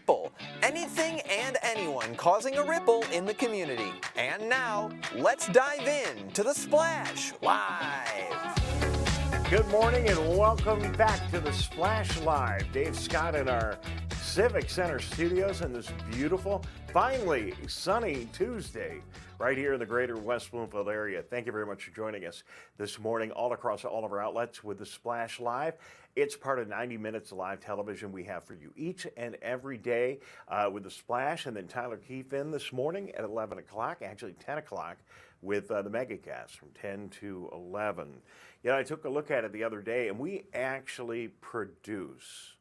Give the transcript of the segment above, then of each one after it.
people, anything and anyone causing a ripple in the community. And now, let's dive in to The Splash Live. Good morning and welcome back to The Splash Live. Dave Scott in our Civic Center studios in this beautiful, finally sunny Tuesday right here in the Greater West Bloomfield area. Thank you very much for joining us this morning all across all of our outlets with The Splash Live. It's part of 90 minutes of live television we have for you each and every day with The Splash, and then Tyler Keefe in this morning at 11 o'clock, actually 10 o'clock, with the MegaCast from 10 to 11. You know, I took a look at it the other day, and we actually produce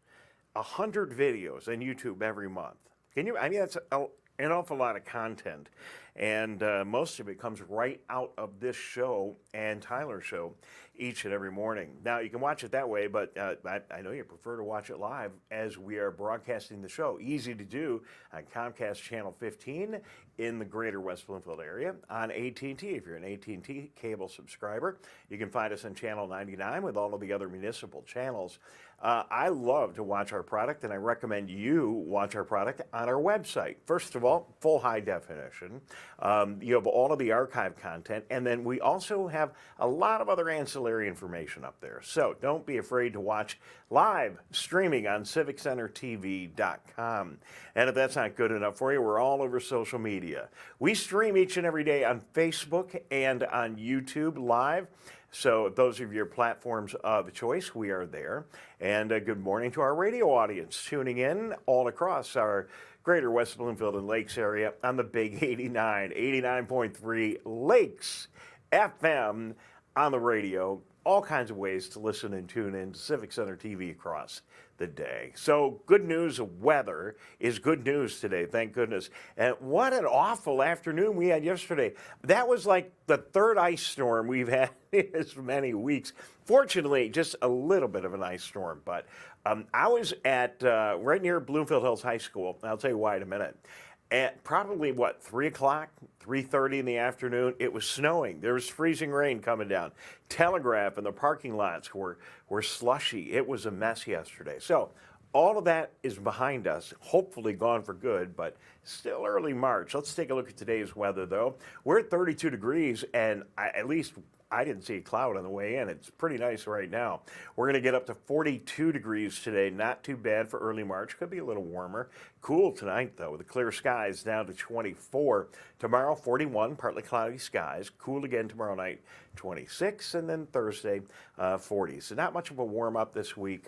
100 videos on YouTube every month. Can you? I mean, that's an awful lot of content, and most of it comes right out of this show and Tyler's show each and every morning. Now, you can watch it that way, but I know you prefer to watch it live as we are broadcasting the show. Easy to do on Comcast Channel 15 in the Greater West Bloomfield area, on AT&T if you're an AT&T cable subscriber. You can find us on Channel 99 with all of the other municipal channels. I love to watch our product, and I recommend you watch our product on our website. First of all, full high definition. You have all of the archive content, and then we also have a lot of other ancillary information up there. So don't be afraid to watch live streaming on civiccentertv.com. And if that's not good enough for you, we're all over social media. We stream each and every day on Facebook and on YouTube live. So if those are your platforms of choice, we are there. And good morning to our radio audience tuning in all across our Greater West Bloomfield and Lakes area on the Big 89.3 Lakes FM on the radio. All kinds of ways to listen and tune in to Civic Center TV across the day. So good news, weather is good news today, thank goodness. And what an awful afternoon we had yesterday. That was like the third ice storm we've had in as many weeks. Fortunately, just a little bit of an ice storm, but I was at right near Bloomfield Hills High School. I'll tell you why in a minute. At probably, 3 o'clock, 3:30 in the afternoon, it was snowing. There was freezing rain coming down. Telegraph and the parking lots were slushy. It was a mess yesterday. So all of that is behind us, hopefully gone for good, but still early March. Let's take a look at today's weather, though. We're at 32 degrees, and at least I didn't see a cloud on the way in. It's pretty nice right now. We're going to get up to 42 degrees today. Not too bad for early March. Could be a little warmer. Cool tonight, though, with the clear skies down to 24. Tomorrow, 41, partly cloudy skies. Cool again tomorrow night, 26. And then Thursday, 40. So not much of a warm-up this week.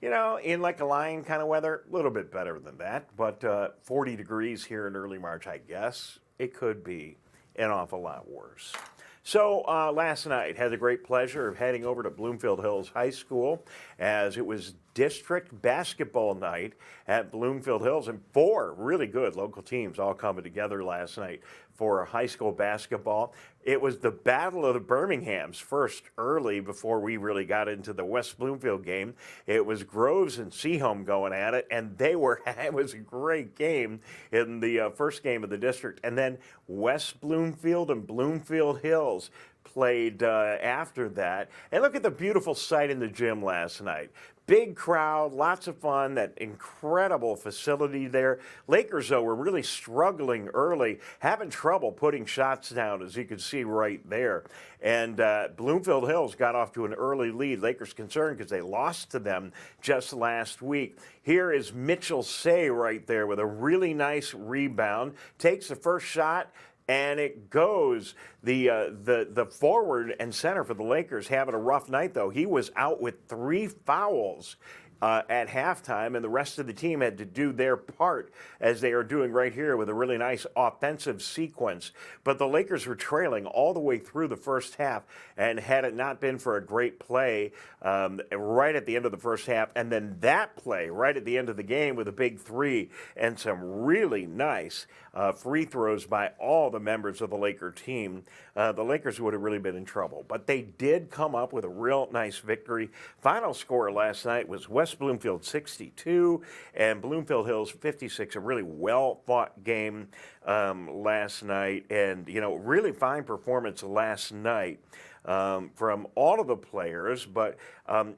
You know, in like a lion kind of weather, a little bit better than that. But 40 degrees here in early March, I guess. It could be an awful lot worse. So last night, had the great pleasure of heading over to Bloomfield Hills High School as it was district basketball night at Bloomfield Hills, and 4 really good local teams all coming together last night for high school basketball. It was the Battle of the Birminghams first early before we really got into the West Bloomfield game. It was Groves and Seaholm going at it, and it was a great game in the first game of the district. And then West Bloomfield and Bloomfield Hills played after that. And look at the beautiful sight in the gym last night. Big crowd, lots of fun, that incredible facility there. Lakers, though, were really struggling early, having trouble putting shots down, as you can see right there. And Bloomfield Hills got off to an early lead. Lakers concerned because they lost to them just last week. Here is Mitchell Say right there with a really nice rebound. Takes the first shot, and it goes. The forward and center for the Lakers having a rough night, though. He was out with 3 fouls at halftime, and the rest of the team had to do their part, as they are doing right here with a really nice offensive sequence. But the Lakers were trailing all the way through the first half, and had it not been for a great play right at the end of the first half, and then that play right at the end of the game with a big 3 and some really nice free throws by all the members of the Laker team, the Lakers would have really been in trouble. But they did come up with a real nice victory. Final score last night was West Bloomfield 62 and Bloomfield Hills 56, a really well-fought game last night. And, you know, really fine performance last night from all of the players, but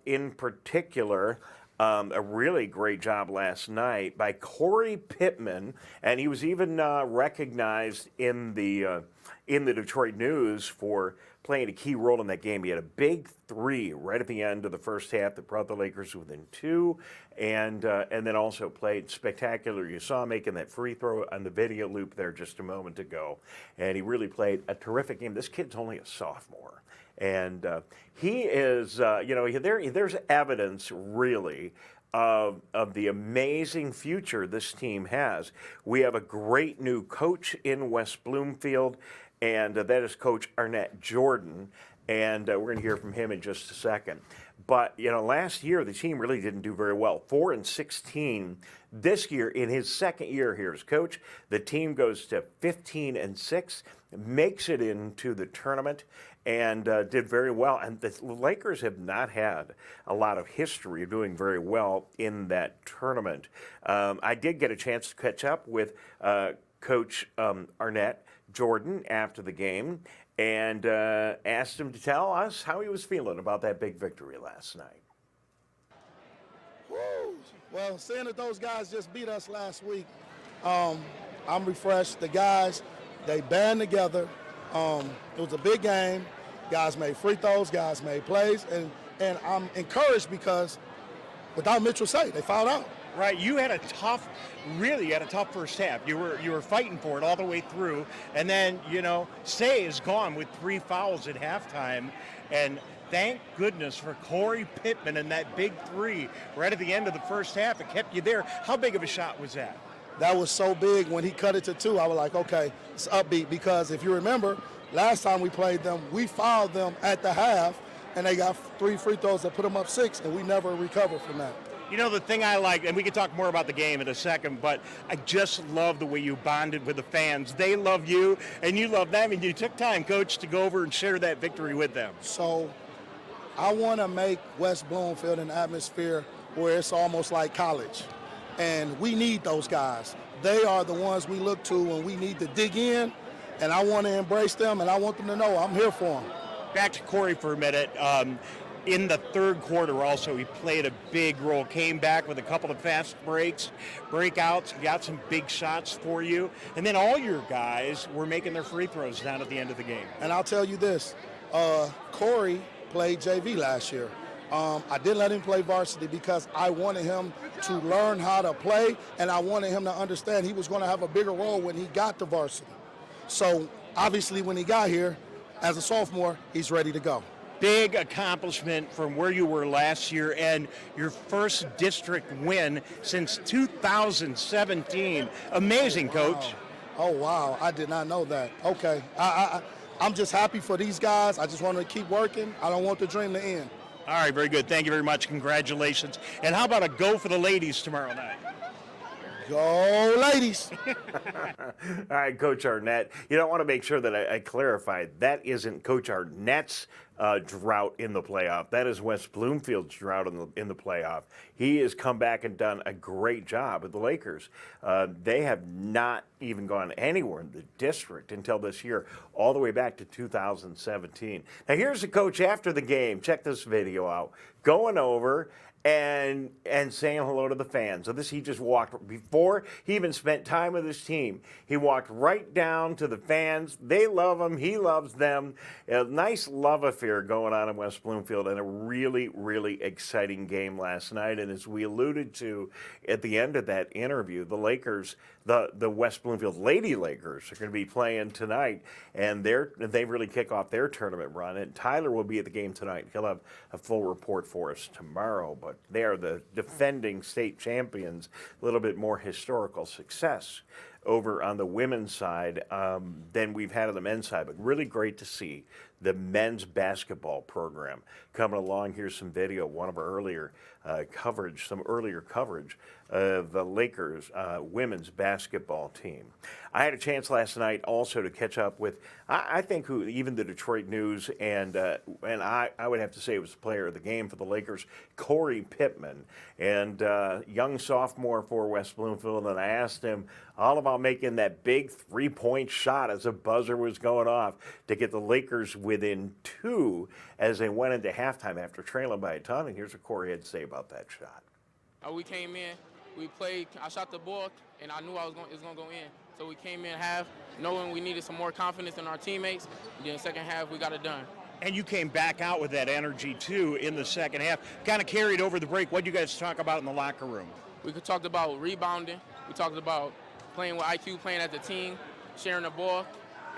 in particular, A really great job last night by Corey Pittman, and he was even recognized in the Detroit News for playing a key role in that game. He had a big three right at the end of the first half that brought the Lakers within two, and then also played spectacular. You saw him making that free throw on the video loop there just a moment ago, and he really played a terrific game. This kid's only a sophomore. And he is, there's evidence really of the amazing future this team has. We have a great new coach in West Bloomfield, and that is Coach Arnett Jordan. And we're going to hear from him in just a second. But, last year the team really didn't do very well. 4-16. This year, in his second year here as coach, the team goes to 15-6, makes it into the tournament, and did very well. And the Lakers have not had a lot of history of doing very well in that tournament. I did get a chance to catch up with Coach Arnett Jordan after the game, and asked him to tell us how he was feeling about that big victory last night. Woo. Well, seeing that those guys just beat us last week, I'm refreshed. The guys, they band together. It was a big game. Guys made free throws, guys made plays, and I'm encouraged because without Mitchell Say, they fouled out. Right, you had a tough first half. You were fighting for it all the way through, and then Say is gone with 3 fouls at halftime, and thank goodness for Corey Pittman and that big three right at the end of the first half. It kept you there. How big of a shot was that? That was so big. When he cut it to 2, I was like, okay, it's upbeat, because if you remember, last time we played them, we fouled them at the half, and they got 3 free throws that put them up 6, and we never recovered from that. The thing I like, and we can talk more about the game in a second, but I just love the way you bonded with the fans. They love you, and you love them, and you took time, Coach, to go over and share that victory with them. So I want to make West Bloomfield an atmosphere where it's almost like college, and we need those guys. They are the ones we look to when we need to dig in, and I want to embrace them, and I want them to know I'm here for them. Back to Corey for a minute. In the third quarter also, he played a big role, came back with a couple of fast breakouts, got some big shots for you, and then all your guys were making their free throws down at the end of the game. And I'll tell you this, Corey played JV last year. I didn't let him play varsity because I wanted him to learn how to play, and I wanted him to understand he was going to have a bigger role when he got to varsity. So obviously when he got here as a sophomore, he's ready to go. Big accomplishment from where you were last year and your first district win since 2017. Amazing, Coach. Wow. Oh, wow. I did not know that. Okay. I'm just happy for these guys. I just want to keep working. I don't want the dream to end. All right, very good. Thank you very much. Congratulations. And how about a go for the ladies tomorrow night? Go, ladies. All right, Coach Arnett. I want to make sure that I clarify that isn't Coach Arnett's drought in the playoff. That is West Bloomfield's drought in the playoff. He has come back and done a great job with the Lakers. They have not even gone anywhere in the district until this year, all the way back to 2017. Now, here's the coach after the game. Check this video out. Going over and saying hello to the fans. So he just walked, before he even spent time with his team, he walked right down to the fans. They love him. He loves them. A nice love affair going on in West Bloomfield, and a really, really exciting game last night. And as we alluded to at the end of that interview, the Lakers, the West Bloomfield Lady Lakers, are going to be playing tonight, and they really kick off their tournament run. And Tyler will be at the game tonight. He'll have a full report for us tomorrow. But they are the defending state champions. A little bit more historical success over on the women's side than we've had on the men's side. But really great to see the men's basketball program coming along. Here's some video, one of our earlier coverage of the Lakers women's basketball team. I had a chance last night also to catch up with, I think, even the Detroit News, and I would have to say it was the player of the game for the Lakers, Corey Pittman, and young sophomore for West Bloomfield, and I asked him all about making that big three-point shot as a buzzer was going off to get the Lakers within 2 as they went into halftime after trailing by a ton. And here's what Corey had to say about that shot. We came in, we played, I shot the ball, and I knew it was going to go in. So we came in half knowing we needed some more confidence in our teammates. And then second half, we got it done. And you came back out with that energy, too, in the second half. Kind of carried over the break. What did you guys talk about in the locker room? We talked about rebounding. We talked about playing with IQ, playing as a team, sharing the ball,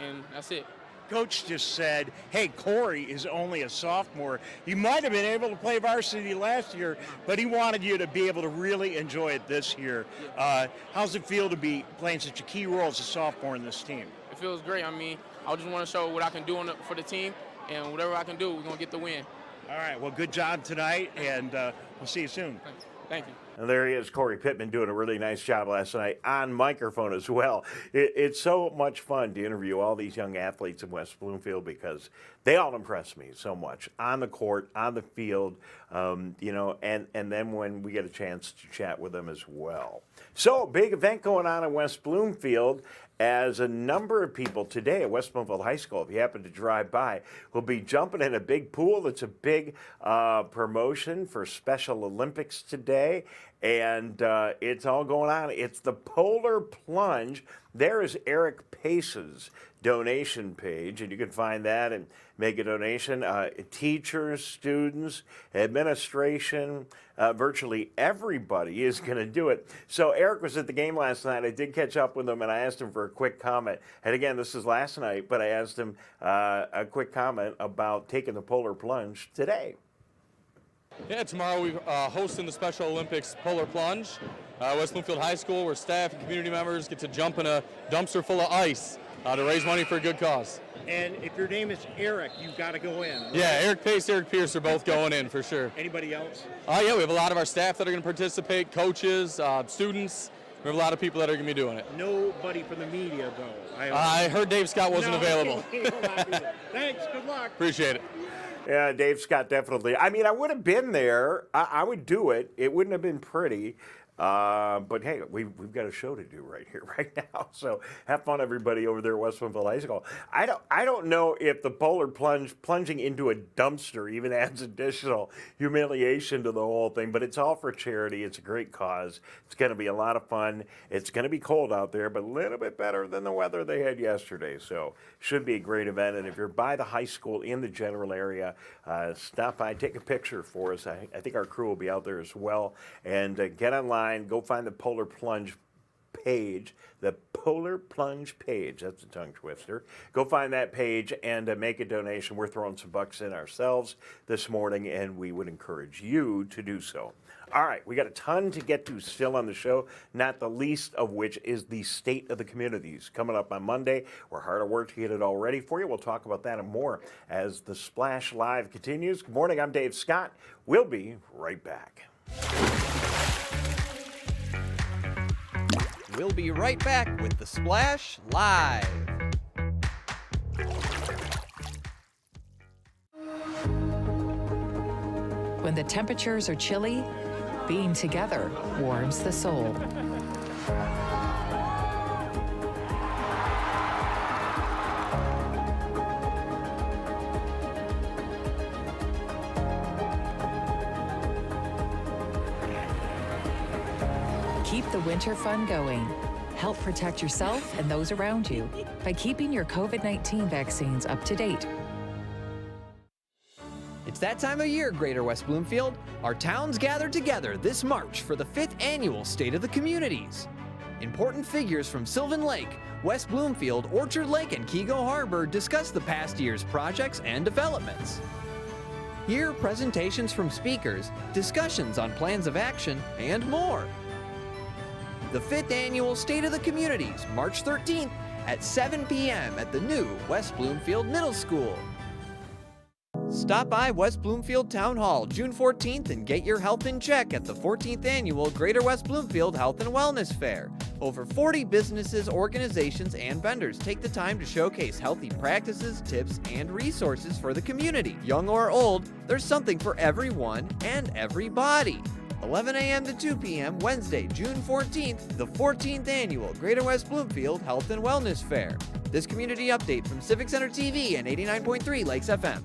and that's it. Coach just said, hey, Corey is only a sophomore. You might have been able to play varsity last year, but he wanted you to be able to really enjoy it this year. How's it feel to be playing such a key role as a sophomore in this team? It feels great. I mean, I just want to show what I can do for the team, and whatever I can do, we're going to get the win. All right, well, good job tonight, and we'll see you soon. Thank you. And there he is, Corey Pittman, doing a really nice job last night on microphone as well. It's so much fun to interview all these young athletes in West Bloomfield because they all impress me so much on the court, on the field, and then when we get a chance to chat with them as well. So, big event going on in West Bloomfield as a number of people today at West Bloomfield High School, if you happen to drive by, will be jumping in a big pool. That's a big promotion for Special Olympics today, and it's all going on. It's the Polar Plunge. There is Eric Pace's donation page, and you can find that and make a donation. Teachers, students, administration, virtually everybody is going to do it. So Eric was at the game last night. I did catch up with him, and I asked him for a quick comment. And again, this is last night, but I asked him a quick comment about taking the Polar Plunge today. Yeah, tomorrow we're hosting the Special Olympics Polar Plunge. West Bloomfield High School, where staff and community members get to jump in a dumpster full of ice to raise money for a good cause. And if your name is Eric, you've got to go in. Right? Yeah, Eric Pace, Eric Pierce are both going in for sure. Anybody else? Yeah, we have a lot of our staff that are going to participate, coaches, students. We have a lot of people that are going to be doing it. Nobody from the media, though. I heard Dave Scott wasn't available. Thanks, good luck. Appreciate it. Yeah, Dave Scott, definitely. I mean, I would have been there. I would do it. It wouldn't have been pretty. But hey, we've got a show to do right here, right now. So have fun, everybody, over there at West Bloomfield High School. I don't know if the polar plunging into a dumpster even adds additional humiliation to the whole thing, but it's all for charity. It's a great cause. It's going to be a lot of fun. It's going to be cold out there, but a little bit better than the weather they had yesterday. So should be a great event. And if you're by the high school in the general area, stop by, take a picture for us. I think our crew will be out there as well. And get online. Go find the Polar Plunge page, the Polar Plunge page. That's a tongue twister. Go find that page and make a donation. We're throwing some bucks in ourselves this morning, and we would encourage you to do so. All right, we got a ton to get to still on the show, not the least of which is the state of the communities. Coming up on Monday, we're hard at work to get it all ready for you. We'll talk about that and more as the Splash Live continues. Good morning, I'm Dave Scott. We'll be right back. We'll be right back with the Splash Live. When the temperatures are chilly, being together warms the soul. Keep the winter fun going. Help protect yourself and those around you by keeping your COVID-19 vaccines up to date. It's that time of year, Greater West Bloomfield. Our towns gather together this March for the 5th annual State of the Communities. Important figures from Sylvan Lake, West Bloomfield, Orchard Lake, and Kego Harbor discuss the past year's projects and developments. Hear presentations from speakers, discussions on plans of action, and more. The 5th annual State of the Communities, March 13th at 7 p.m. at the new West Bloomfield Middle School. Stop by West Bloomfield Town Hall June 14th and get your health in check at the 14th annual Greater West Bloomfield Health and Wellness Fair. Over 40 businesses, organizations, and vendors take the time to showcase healthy practices, tips, and resources for the community. Young or old, there's something for everyone and everybody. 11 a.m. to 2 p.m. Wednesday, June 14th, the 14th annual Greater West Bloomfield Health and Wellness Fair. This community update from Civic Center TV and 89.3 Lakes FM.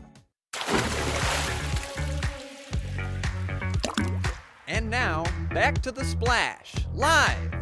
And now, back to The Splash, live.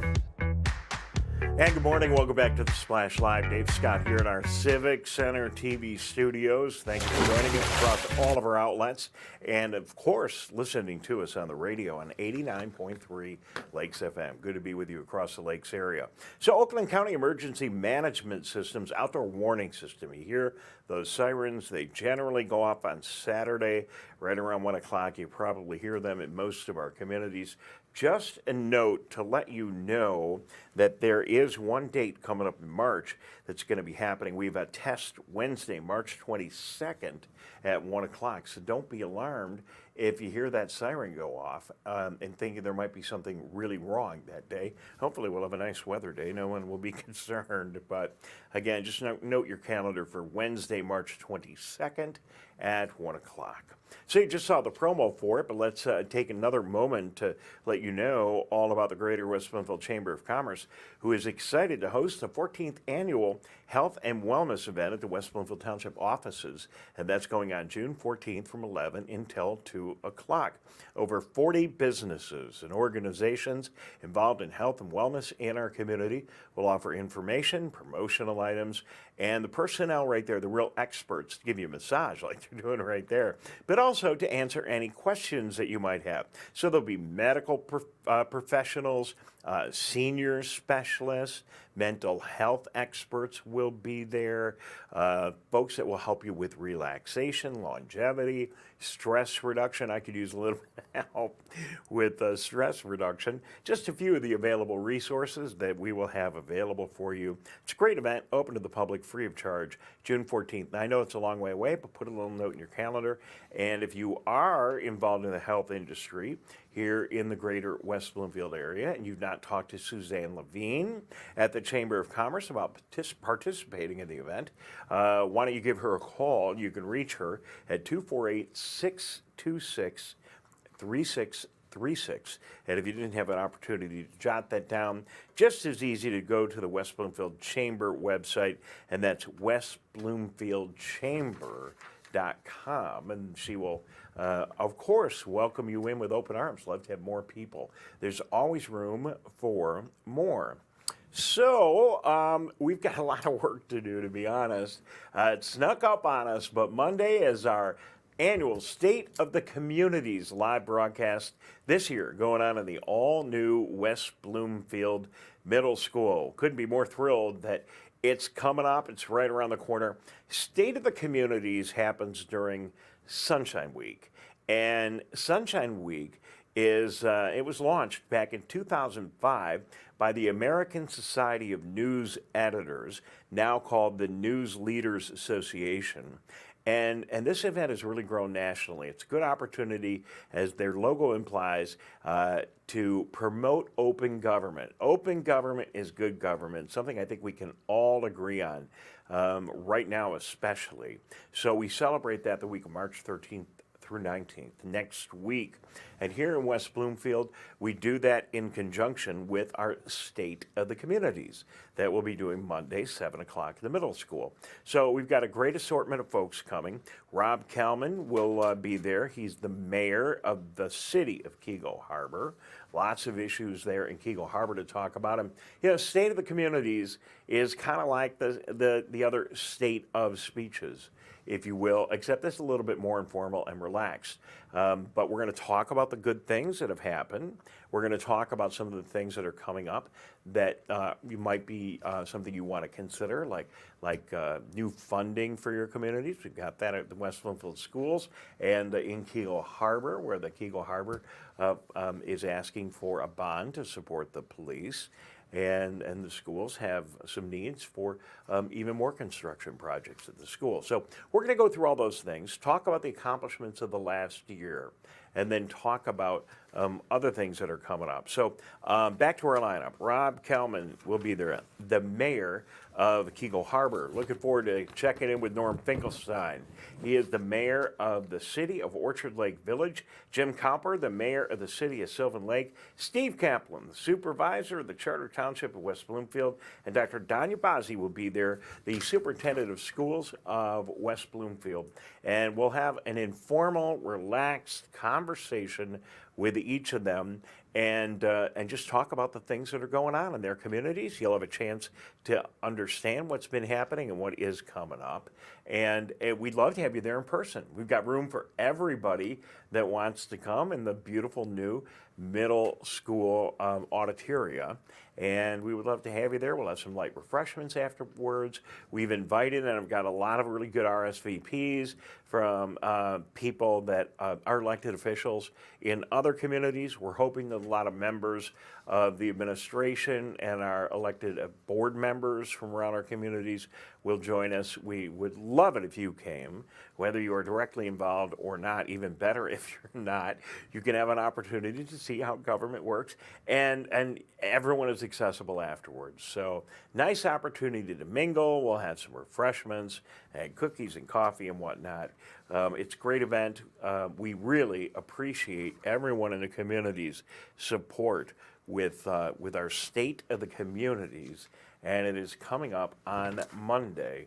And good morning. Welcome back to the Splash Live. Dave Scott here in our Civic Center TV studios. Thank you for joining us across all of our outlets. And, of course, listening to us on the radio on 89.3 Lakes FM. Good to be with you across the Lakes area. So, Oakland County Emergency Management System's outdoor warning system. You hear those sirens. They generally go off on Saturday right around 1 o'clock. You probably hear them in most of our communities. Just a note to let you know that there is one date coming up in March that's going to be happening. We have a test Wednesday, March 22nd at 1 o'clock. So don't be alarmed if you hear that siren go off and thinking there might be something really wrong that day. Hopefully we'll have a nice weather day. No one will be concerned. But again, just note your calendar for Wednesday, March 22nd at 1 o'clock. So you just saw the promo for it, but let's take another moment to let you know all about the Greater West Bloomfield Chamber of Commerce, who is excited to host the 14th annual Health and Wellness event at the West Bloomfield Township offices, and that's going on June 14th from 11 until 2 o'clock. Over 40 businesses and organizations involved in health and wellness in our community will offer information, promotional items, and the personnel right there, the real experts, to give you a massage like they're doing right there, but also to answer any questions that you might have. So there'll be medical professionals, senior specialists, mental health experts will be there, folks that will help you with relaxation, longevity, stress reduction. I could use a little bit of help with stress reduction. Just a few of the available resources that we will have available for you. It's a great event, open to the public, free of charge, June 14th. Now, I know it's a long way away, but put a little note in your calendar. And if you are involved in the health industry here in the Greater West Bloomfield area and you've not talked to Suzanne Levine at the Chamber of Commerce about participating in the event, why don't you give her a call? You can reach her at 248-626-3636. And if you didn't have an opportunity to jot that down, just as easy to go to the West Bloomfield Chamber website, and that's westbloomfieldchamber.com, and she will, of course, welcome you in with open arms. Love to have more people. There's always room for more. So we've got a lot of work to do, to be honest. It snuck up on us, but Monday is our annual State of the Communities live broadcast this year, going on in the all-new West Bloomfield Middle School. Couldn't be more thrilled that it's coming up. It's right around the corner. State of the Communities happens during Sunshine Week. And Sunshine Week is, it was launched back in 2005 by the American Society of News Editors, now called the News Leaders Association. And this event has really grown nationally. It's a good opportunity, as their logo implies, to promote open government. Open government is good government, something I think we can all agree on, right now especially. So we celebrate that the week of March 13th through 19th, next week. And here in West Bloomfield, we do that in conjunction with our State of the Communities that we'll be doing Monday, 7 o'clock in the middle school. So we've got a great assortment of folks coming. Rob Kalman will be there. He's the mayor of the city of Keego Harbor. Lots of issues there in Keego Harbor to talk about. And, you know, State of the Communities is kind of like the other state of speeches, if you will, except this is a little bit more informal and relaxed. But we're going to talk about the good things that have happened. We're going to talk about some of the things that are coming up that you might be something you want to consider, like new funding for your communities. We've got that at the West Bloomfield Schools and in Keego Harbor, where the Keego Harbor is asking for a bond to support the police. And the schools have some needs for even more construction projects at the school. So we're going to go through all those things, talk about the accomplishments of the last year, and then talk about other things that are coming up. So back to our lineup. Rob Kalman will be there, the mayor of Keego Harbor. Looking forward to checking in with Norm Finkelstein. He is the mayor of the city of Orchard Lake Village. Jim Copper, the mayor of the city of Sylvan Lake. Steve Kaplan, the supervisor of the Charter Township of West Bloomfield. And Dr. Danya Bazzi will be there, the superintendent of schools of West Bloomfield. And we'll have an informal, relaxed conversation with each of them. and just talk about the things that are going on in their communities. You'll have a chance to understand what's been happening and what is coming up. And we'd love to have you there in person. We've got room for everybody that wants to come in the beautiful new middle school auditoria. And we would love to have you there. We'll have some light refreshments afterwards. We've invited, and I've got a lot of really good RSVPs from people that are elected officials in other communities. We're hoping that a lot of members of the administration and our elected board members from around our communities will join us. We would love it if you came, whether you are directly involved or not. Even better if you're not. You can have an opportunity to see how government works, and everyone is accessible afterwards. So nice opportunity to mingle. We'll have some refreshments and cookies and coffee and whatnot. It's a great event. We really appreciate everyone in the community's support with our State of the Communities, and it is coming up on Monday,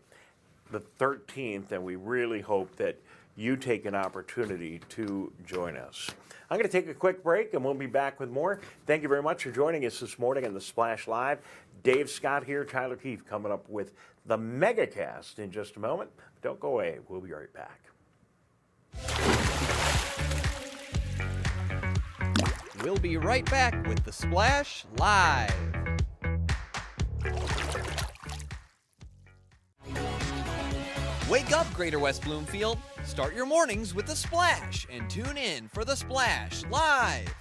the 13th, and we really hope that you take an opportunity to join us. I'm going to take a quick break, and we'll be back with more. Thank you very much for joining us this morning on the Splash Live. Dave Scott here, Tyler Keefe coming up with the MegaCast in just a moment. Don't go away. We'll be right back. We'll be right back with the Splash Live. Wake up, Greater West Bloomfield. Start your mornings with the Splash and tune in for the Splash Live.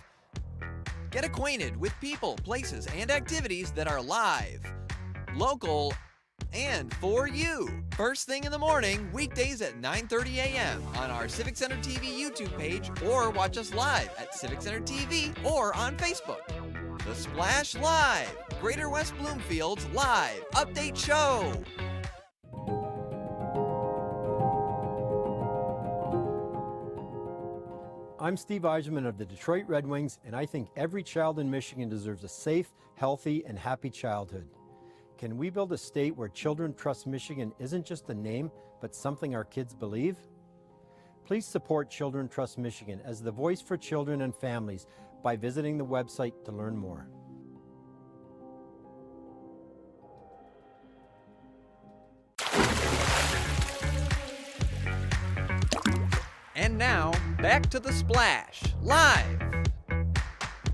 Get acquainted with people, places, and activities that are live, local, and for you. First thing in the morning, weekdays at 9:30 a.m. on our Civic Center TV YouTube page, or watch us live at Civic Center TV or on Facebook. The Splash Live, Greater West Bloomfield's live update show. I'm Steve Eiserman of the Detroit Red Wings, and I think every child in Michigan deserves a safe, healthy, and happy childhood. Can we build a state where Children Trust Michigan isn't just a name, but something our kids believe? Please support Children Trust Michigan as the voice for children and families by visiting the website to learn more. And now, back to the Splash Live.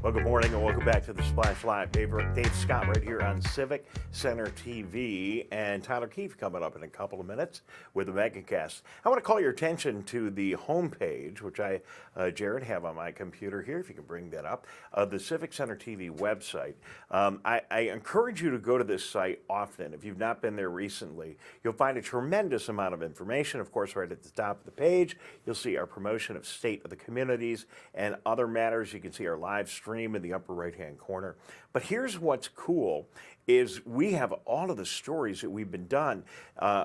Well, good morning and welcome back to the Splash Live. Dave Scott right here on Civic Center TV, and Tyler Keefe coming up in a couple of minutes with the MegaCast. I want to call your attention to the homepage, which I, Jared, have on my computer here, if you can bring that up, the Civic Center TV website. I encourage you to go to this site often. If you've not been there recently, you'll find a tremendous amount of information. Of course, right at the top of the page, you'll see our promotion of State of the Communities and other matters. You can see our live stream in the upper right-hand corner. But here's what's cool is we have all of the stories that we've been done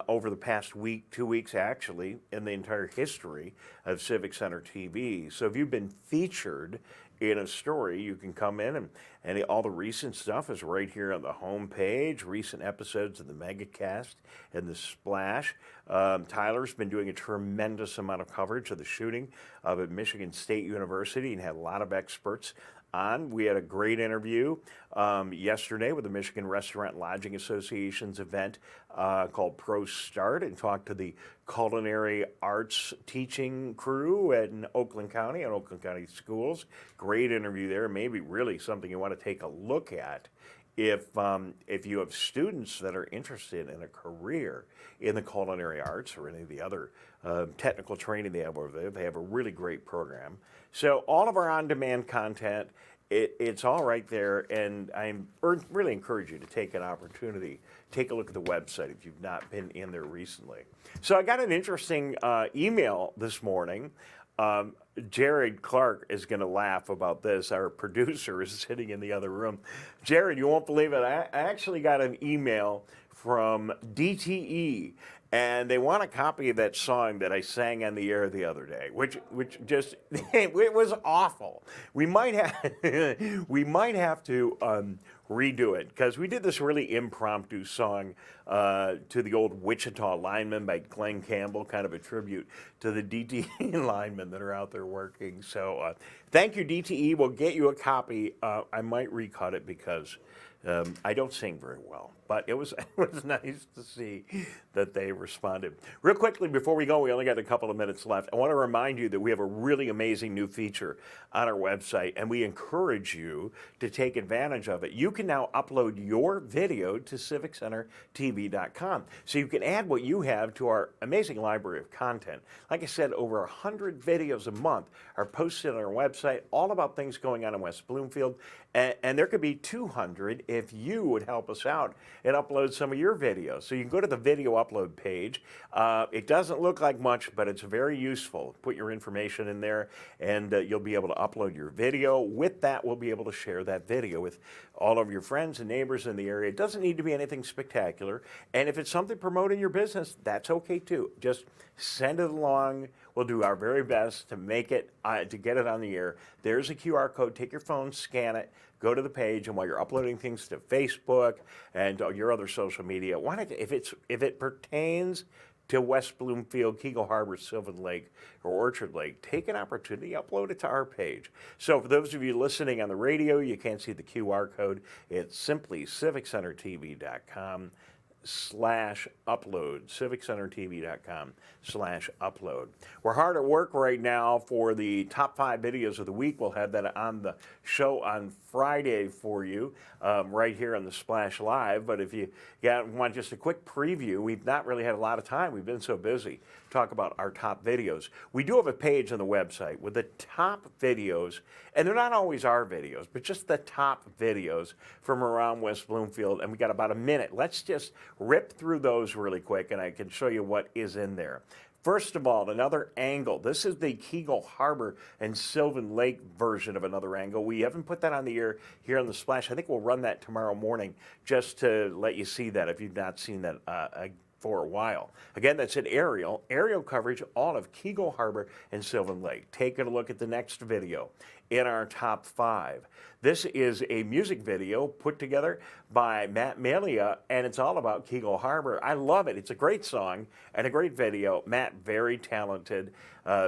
over the past week, 2 weeks actually, in the entire history of Civic Center TV. So if you've been featured in a story, you can come in and all the recent stuff is right here on the home page, recent episodes of the MegaCast and the Splash. Tyler's been doing a tremendous amount of coverage of the shooting at Michigan State University and had a lot of experts on. We had a great interview yesterday with the Michigan Restaurant Lodging Association's event called Pro Start, and talked to the culinary arts teaching crew in Oakland County and Oakland County Schools. Great interview there. Maybe really something you want to take a look at if you have students that are interested in a career in the culinary arts or any of the other technical training they have over there. They have a really great program. So all of our on-demand content, it's all right there, and I really encourage you to take an opportunity, take a look at the website if you've not been in there recently. So I got an interesting email this morning. Jared Clark is going to laugh about this. Our producer is sitting in the other room. Jared, you won't believe it. I actually got an email from DTE, and they want a copy of that song that I sang on the air the other day, which just it was awful. We might have to redo it, because we did this really impromptu song to the old Wichita linemen by Glenn Campbell, kind of a tribute to the DTE linemen that are out there working. So thank you, DTE. We'll get you a copy. I might recut it because I don't sing very well, but it was nice to see that they responded. Real quickly, before we go, we only got a couple of minutes left. I want to remind you that we have a really amazing new feature on our website, and we encourage you to take advantage of it. You can now upload your video to civiccentertv.com, so you can add what you have to our amazing library of content. Like I said, over 100 videos a month are posted on our website, all about things going on in West Bloomfield, and there could be 200 if you would help us out and upload some of your videos. So you can go to the video upload page. It doesn't look like much, but it's very useful. Put your information in there, and you'll be able to upload your video. With that, we'll be able to share that video with all of your friends and neighbors in the area. It doesn't need to be anything spectacular, and if it's something promoting your business, that's okay too. Just send it along. We'll do our very best to make it, to get it on the air. There's a QR code. Take your phone, scan it, go to the page, and while you're uploading things to Facebook and your other social media, why not, if it pertains to West Bloomfield, Keagle Harbor, Sylvan Lake, or Orchard Lake, take an opportunity, upload it to our page. So for those of you listening on the radio, you can't see the QR code. It's simply civiccentertv.com/upload, civiccentertv.com/upload. We're hard at work right now for the top 5 videos of the week. We'll have that on the show on Friday for you, right here on the Splash Live. But if you want just a quick preview, we've not really had a lot of time. We've been so busy. Talk about our top videos. We do have a page on the website with the top videos, and they're not always our videos, but just the top videos from around West Bloomfield, and we got about a minute. Let's just rip through those really quick, and I can show you what is in there. First of all, another angle. This is the Keagle Harbor and Sylvan Lake version of another angle. We haven't put that on the air here on the Splash. I think we'll run that tomorrow morning just to let you see that if you've not seen that for a while. Again, that's an aerial coverage, all of Keagle Harbor and Sylvan Lake. Take a look at the next video in our top 5. This is a music video put together by Matt Malia, and it's all about Keagle Harbor. I love it. It's a great song and a great video. Matt, very talented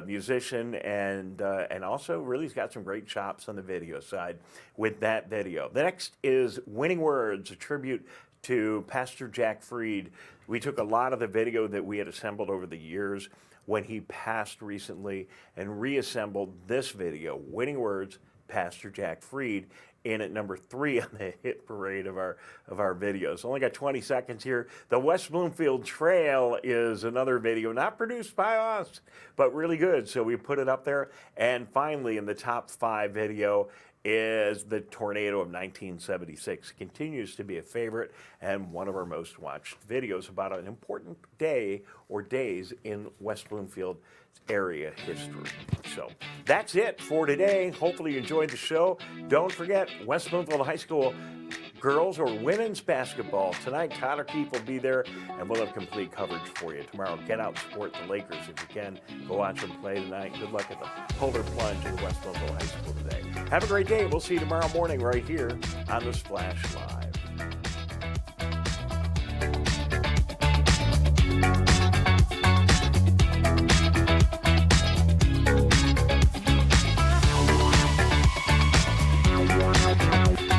musician, and also really has got some great chops on the video side with that video. The next is Winning Words, a tribute to Pastor Jack Freed. We took a lot of the video that we had assembled over the years when he passed recently and reassembled this video, Winning Words, Pastor Jack Freed, in at number 3 on the hit parade of our videos. Only got 20 seconds here. The West Bloomfield Trail is another video, not produced by us, but really good, so we put it up there. And finally, in the top 5 video is the tornado of 1976. Continues to be a favorite and one of our most watched videos about an important day or days in West Bloomfield area history. So that's it for today. Hopefully you enjoyed the show. Don't forget, West Bloomfield High School girls or women's basketball tonight. Tyler Keefe will be there, and we'll have complete coverage for you tomorrow. Get out, support the Lakers if you can. Go watch them play tonight. Good luck at the Polar Plunge in West Bloomfield High School today. Have a great day. We'll see you tomorrow morning right here on the Splash Live.